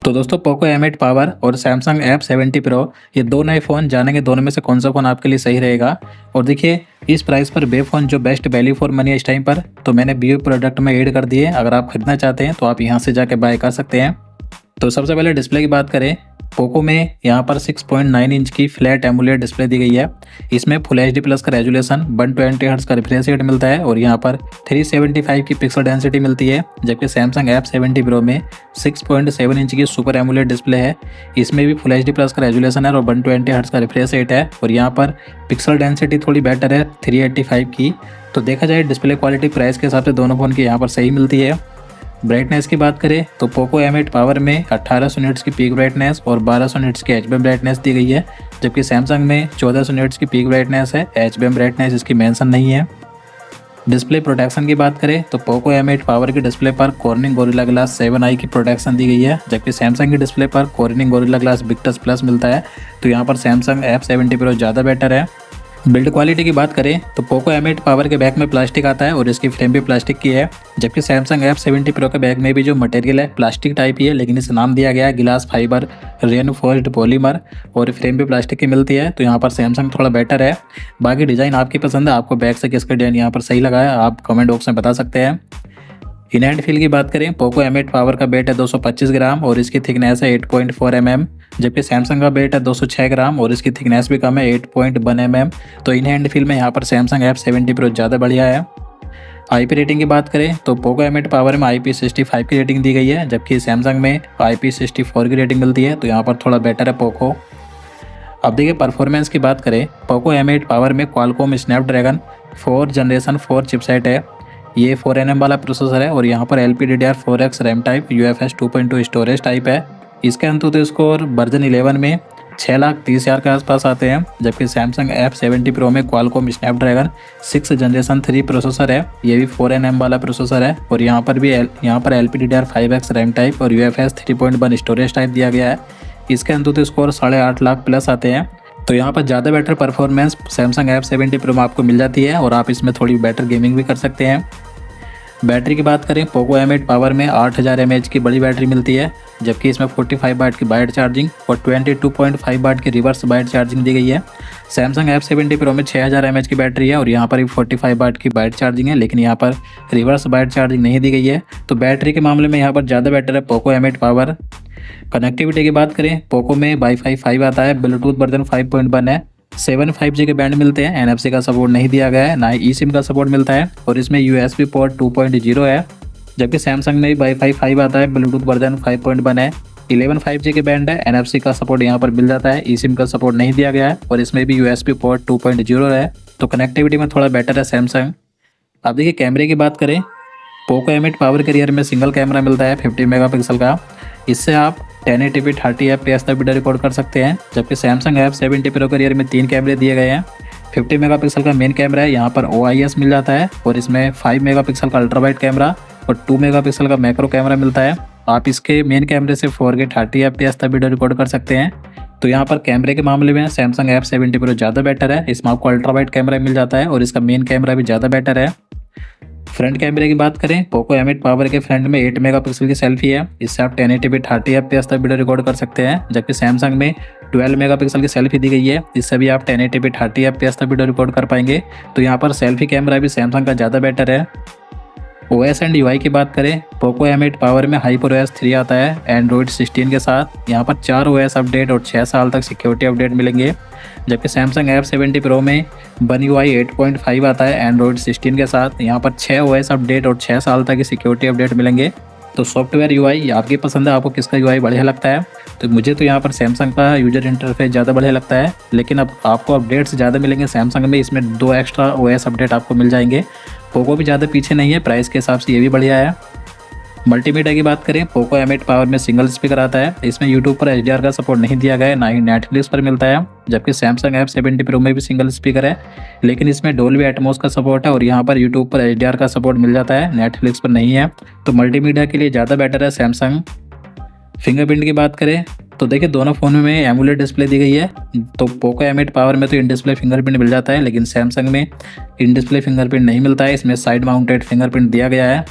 तो दोस्तों Poco M8 power और सैमसंग F70 प्रो ये दो नए फ़ोन जानेंगे दोनों में से कौन सा फ़ोन आपके लिए सही रहेगा। और देखिए इस प्राइस पर बे फ़ोन जो बेस्ट वैल्यू फॉर मनी है इस टाइम पर तो मैंने बी प्रोडक्ट में ऐड कर दिए। अगर आप खरीदना चाहते हैं तो आप यहाँ से जाके बाय कर सकते हैं। तो सबसे पहले डिस्प्ले की बात करें, पोको में यहाँ पर 6.9 इंच की फ्लैट एमुलेट डिस्प्ले दी गई है। इसमें फुल एच डी प्लस का रेजोल्यूशन 120 हर्ट्ज का रिफ्रेश रेट मिलता है और यहाँ पर 375 की पिक्सल डेंसिटी मिलती है। जबकि सैमसंग F70 प्रो में 6.7 इंच की सुपर एमुलेट डिस्प्ले है। इसमें भी फुल एच डी प्लस का रेजोल्यूशन है और 120 हर्ट्ज का रिफ्रेश रेट है और यहाँ पर पिक्सल डेंसिटी थोड़ी बेटर है 385 की। तो देखा जाए डिस्प्ले क्वालिटी प्राइस के हिसाब से दोनों फ़ोन की यहाँ पर सही मिलती है। ब्राइटनेस की बात करें तो पोको M8 पावर में 1800 निट्स की पीक ब्राइटनेस और 1200 निट्स की HBM ब्राइटनेस दी गई है। जबकि सैमसंग में 1400 निट्स की पीक ब्राइटनेस है, HBM ब्राइटनेस इसकी मेंशन नहीं है। डिस्प्ले प्रोटेक्शन की बात करें तो पोको M8 पावर की डिस्प्ले पर कॉर्निंग गोरिल्ला ग्लास 7i की प्रोटेक्शन दी गई है। जबकि सैमसंग की डिस्प्ले पर cornering gorilla glass Victus plus मिलता है। तो यहाँ पर सैमसंग F70 प्रो ज़्यादा बेटर है। बिल्ड क्वालिटी की बात करें तो पोको M8 पावर के बैक में प्लास्टिक आता है और इसकी फ्रेम भी प्लास्टिक की है। जबकि सैमसंग F70 प्रो के बैक में भी जो मटेरियल है प्लास्टिक टाइप ही है, लेकिन इसे नाम दिया गया है ग्लास फाइबर रेनफोर्स्ड पॉलीमर और फ्रेम भी प्लास्टिक की मिलती है। तो यहाँ पर सैमसंग थोड़ा बेटर है। बाकी डिज़ाइन आपकी पसंद है, आपको बैक से किसका डिज़ाइन यहाँ पर सही लगा है आप कमेंट बॉक्स में बता सकते हैं। इन हैंड फील की बात करें, पोको M8 पावर का वेट है 225 ग्राम और इसकी थिकनेस है 8.4 mm। जबकि सैमसंग का वेट है 206 ग्राम और इसकी थिकनेस भी कम है 8.1 mm। तो इन हैंड फील में यहाँ पर सैमसंग F70 प्रो ज़्यादा बढ़िया है। IP रेटिंग की बात करें तो पोको M8 पावर में IP65 की रेटिंग दी गई है, जबकि सैमसंग में IP64 की रेटिंग मिलती है। तो यहाँ पर थोड़ा बेटर है पोको। अब देखिए परफॉर्मेंस की बात करें, पोको M8 पावर में क्वालकॉम स्नैपड्रैगन 4 जनरेशन 4 चिपसेट है। ये 4nm वाला प्रोसेसर है और यहाँ पर LPDDR4X RAM type UFS 2.2 storage type है। इसके अंतुतु स्कोर वर्जन 11 में 6,30,000 के आसपास आते हैं। जबकि सैमसंग F70 प्रो में क्वालकॉम स्नैपड्रैगन 6 जनरेशन 3 प्रोसेसर है। ये भी 4nm वाला प्रोसेसर है और यहाँ पर LPDDR5X रैम टाइप और UFS 3.1 स्टोरेज टाइप दिया गया है। इसके अंतुतु स्कोर 8.5 लाख प्लस आते हैं। तो यहाँ पर ज़्यादा better performance Samsung F70 pro में आपको मिल जाती है और आप इसमें थोड़ी बेटर गेमिंग भी कर सकते हैं। बैटरी की बात करें, पोको M8 पावर में 8000 mAh की बड़ी बैटरी मिलती है। जबकि इसमें 45 वाट की बाइट चार्जिंग और 22.5 वाट की रिवर्स बाइट चार्जिंग दी गई है। सैमसंग F70 प्रो में 6000 mAh की बैटरी है और यहाँ पर भी 45 वाट की बाइट चार्जिंग है, लेकिन यहाँ पर रिवर्स बाइट चार्जिंग नहीं दी गई है। तो बैटरी के मामले में यहाँ पर ज़्यादा बेटर है पोको M8 पावर। कनेक्टिविटी की बात करें, पोको में वाईफाई 5 आता है, ब्लूटूथ वर्जन 5.1 है, 7 5G के बैंड मिलते हैं, NFC का सपोर्ट नहीं दिया गया है, ना ही eSIM का सपोर्ट मिलता है और इसमें USB पोर्ट 2.0 है। जबकि सैमसंग में वाईफाई 5 आता है, ब्लूटूथ वर्जन 5.1 है, 11 5G के बैंड है, NFC का सपोर्ट यहाँ पर मिल जाता है, eSIM का सपोर्ट नहीं दिया गया है और इसमें भी USB पोर्ट 2.0 है। तो कनेक्टिविटी में थोड़ा बेटर है सैमसंग। अब देखिए कैमरे की बात करें, पोको M8 पावर के रियर में सिंगल कैमरा मिलता है 50 मेगापिक्सल का। इससे आप 1080p 30 FPS तक वीडियो रिकॉर्ड कर सकते हैं। जबकि सैमसंग F70 प्रो के रियर में 3 कैमरे दिए गए हैं। 50 मेगापिक्सल का मेन कैमरा है, यहाँ पर OIS मिल जाता है और इसमें 5 मेगापिक्सल का अल्ट्रा वाइड कैमरा और 2 मेगापिक्सल का मैक्रो कैमरा मिलता है। आप इसके मेन कैमरे से 4K 30 FPS तक वीडियो रिकॉर्ड कर सकते हैं। तो यहाँ पर कैमरे के मामले में सैमसंग F70 प्रो ज़्यादा बेटर है। इसमें आपको अल्ट्रा वाइड कैमरा मिल जाता है और इसका मेन कैमरा भी ज़्यादा बेटर है। फ्रंट कैमरे की बात करें, पोको M8 पावर के फ्रंट में 8 मेगापिक्सल की सेल्फी है। इससे आप 1080p 30 FPS तक वीडियो रिकॉर्ड कर सकते हैं। जबकि सैमसंग में 12 मेगापिक्सल की सेल्फी दी गई है। इससे भी आप 1080p 30 FPS तक वीडियो रिकॉर्ड कर पाएंगे। तो यहाँ पर सेल्फी कैमरा भी सैमसंग का ज़्यादा बेटर है। OS एंड UI की बात करें, पोको M8 पावर में HyperOS 3 आता है एंड्रॉइड 16 के साथ। यहाँ पर 4 OS अपडेट और 6 साल तक सिक्योरिटी अपडेट मिलेंगे। जबकि सैमसंग F70 प्रो में One UI 8.5 आता है एंड्रॉइड 16 के साथ। यहाँ पर 6 OS अपडेट और 6 साल तक की सिक्योरिटी अपडेट मिलेंगे। तो सॉफ्टवेयर UI आपकी पसंद है, आपको किसका UI बढ़िया लगता है। तो मुझे तो यहाँ पर सैमसंग का यूजर इंटरफेस ज़्यादा बढ़िया लगता है, लेकिन अब आपको अपडेट्स ज़्यादा मिलेंगे सैमसंग में। इसमें 2 एक्स्ट्रा OS अपडेट आपको मिल जाएंगे। पोको भी ज़्यादा पीछे नहीं है, प्राइस के हिसाब से ये भी बढ़िया है। मल्टीमीडिया की बात करें, पोको M8 पावर में सिंगल स्पीकर आता है। इसमें यूट्यूब पर HDR का सपोर्ट नहीं दिया गया है, ना ही नेटफ्लिक्स पर मिलता है। जबकि सैमसंग F70 प्रो में भी सिंगल स्पीकर है, लेकिन इसमें डोल्बी एटमॉस का सपोर्ट है और यहाँ पर यूट्यूब पर HDR का सपोर्ट मिल जाता है, नेटफ्लिक्स पर नहीं है। तो मल्टीमीडिया के लिए ज़्यादा बेटर है सैमसंग। फिंगरप्रिंट की बात करें तो देखिए दोनों फ़ोनों में एमुलेट डिस्प्ले दी गई है। तो पोको M8 पावर में तो इन डिस्प्ले फिंगरप्रिंट मिल जाता है, लेकिन सैमसंग में इन डिस्प्ले फिंगरप्रिंट नहीं मिलता है। इसमें साइड माउंटेड फिंगरप्रिंट दिया गया है।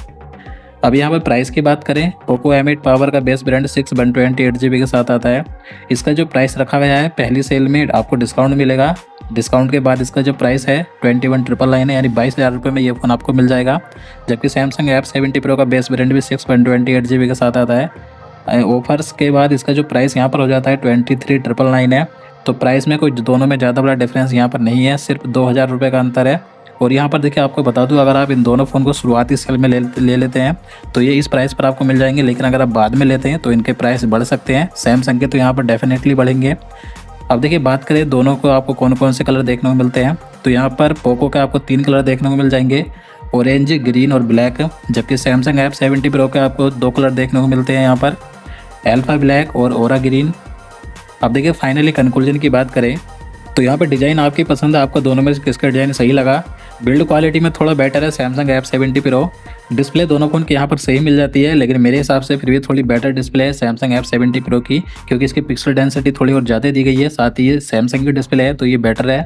अब यहाँ पर प्राइस की बात करें, पोको M8 पावर का बेस ब्रांड 6 128GB के साथ आता है। इसका जो प्राइस रखा गया है पहली सेल में आपको डिस्काउंट मिलेगा। डिस्काउंट के बाद इसका जो प्राइस है 21,999 है, यानी 22,000 रुपये में ये फ़ोन आपको मिल जाएगा। जबकि सैमसंग F70 प्रो का बेस ब्रांड भी 6 128GB के साथ आता है। ऑफर्स के बाद इसका जो प्राइस यहाँ पर हो जाता है 23,999 है। तो प्राइस में कोई दोनों में ज़्यादा बड़ा डिफरेंस यहाँ पर नहीं है, सिर्फ 2,000 रुपये का अंतर है। और यहाँ पर देखिए आपको बता दूँ, अगर आप इन दोनों फ़ोन को शुरुआती सेल में ले लेते हैं तो ये इस प्राइस पर आपको मिल जाएंगे, लेकिन अगर आप बाद में लेते हैं तो इनके प्राइस बढ़ सकते हैं। सैमसंग के तो यहाँ पर डेफिनेटली बढ़ेंगे। अब देखिए बात करें दोनों को आपको कौन कौन से कलर देखने को मिलते हैं, तो यहाँ पर पोको का आपको 3 कलर देखने को मिल जाएंगे, ऑरेंज, ग्रीन और ब्लैक। जबकि सैमसंग F70 प्रो के आपको 2 कलर देखने को मिलते हैं यहाँ पर, अल्फा ब्लैक और ओरा ग्रीन। अब देखिए फाइनली कंक्लूजन की बात करें तो यहाँ पर डिज़ाइन आपकी पसंद है, आपको दोनों में से किसका डिज़ाइन सही लगा। बिल्ड क्वालिटी में थोड़ा बेटर है सैमसंग F70 प्रो। डिस्प्ले दोनों फ़ोन के यहाँ पर सही मिल जाती है, लेकिन मेरे हिसाब से फिर भी थोड़ी बेटर डिस्प्ले है सैमसंग F70 प्रो की, क्योंकि इसकी पिक्सल डेंसिटी थोड़ी और ज़्यादा दी गई है। साथ ही ये सैमसंग की डिस्प्ले है तो ये बेटर है।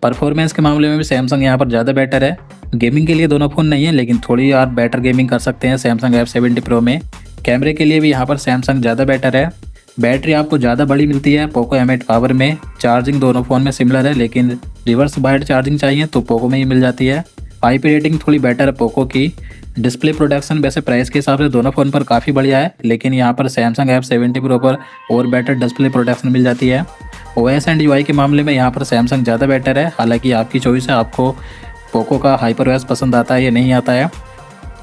परफॉर्मेंस के मामले में भी सैमसंग यहाँ पर ज़्यादा बेटर है। गेमिंग के लिए दोनों फ़ोन नहीं है, लेकिन थोड़ी और बेटर गेमिंग कर सकते हैं सैमसंग F70 प्रो में। कैमरे के लिए भी यहाँ पर सैमसंग ज़्यादा बेटर है। बैटरी आपको ज़्यादा बड़ी मिलती है पोको M8 पावर में। चार्जिंग दोनों फ़ोन में सिमिलर है, लेकिन रिवर्स वाइड चार्जिंग चाहिए तो पोको में ही मिल जाती है। IP रेटिंग थोड़ी बेटर है पोको की। डिस्प्ले प्रोडक्शन वैसे प्राइस के हिसाब से दोनों फ़ोन पर काफ़ी बढ़िया है, लेकिन यहाँ पर सैमसंग F70 प्रो पर और बेटर डिस्प्ले प्रोडक्शन मिल जाती है। OS एंड UI के मामले में यहाँ पर सैमसंग ज़्यादा बेटर है। हालाँकि आपकी चॉइस है, आपको पोको का HyperOS पसंद आता है या नहीं आता है।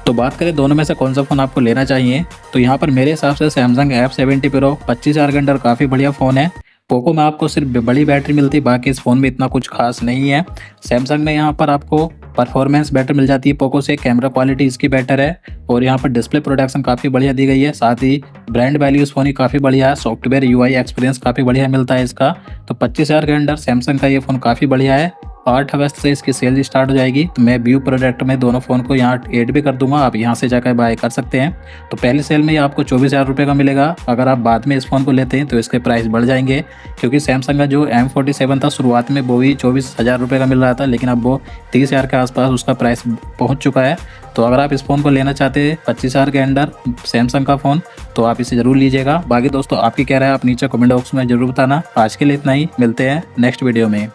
तो बात करें दोनों में से कौन सा फ़ोन आपको लेना चाहिए, तो यहाँ पर मेरे हिसाब से सैमसंग F70 प्रो 25,000 के अंदर काफ़ी बढ़िया फ़ोन है। पोको में आपको सिर्फ बड़ी बैटरी मिलती है, बाकी इस फ़ोन में इतना कुछ खास नहीं है। सैमसंग में यहाँ पर आपको परफॉर्मेंस बेटर मिल जाती है पोको से, कैमरा क्वालिटी इसकी बेटर है और यहाँ पर डिस्प्ले प्रोडक्शन काफ़ी बढ़िया दी गई है। साथ ही ब्रांड वैल्यू इस फ़ोन की काफ़ी बढ़िया है, सॉफ्टवेयर UI एक्सपीरियंस काफ़ी बढ़िया मिलता है इसका। तो 25,000 के अंदर सैमसंग का ये फ़ोन काफ़ी बढ़िया है। 8 अगस्त से इसकी सेल स्टार्ट हो जाएगी, तो मैं व्यू प्रोडक्ट में दोनों फ़ोन को यहाँ ऐड भी कर दूंगा, आप यहाँ से जाकर बाय कर सकते हैं। तो पहली सेल में ये आपको 24,000 रुपये का मिलेगा। अगर आप बाद में इस फ़ोन को लेते हैं तो इसके प्राइस बढ़ जाएंगे, क्योंकि सैमसंग का जो M47 था शुरुआत में वो भी 24,000 रुपये का मिल रहा था, लेकिन अब वो 30,000 के आसपास उसका प्राइस पहुँच चुका है। तो अगर आप इस फ़ोन को लेना चाहते हैं 25,000 के अंदर सैमसंग का फ़ोन, तो आप इसे ज़रूर लीजिएगा। बाकी दोस्तों आपकी क्या राय है आप नीचे कमेंट बॉक्स में ज़रूर बताना। आज के लिए इतना ही, मिलते हैं नेक्स्ट वीडियो में।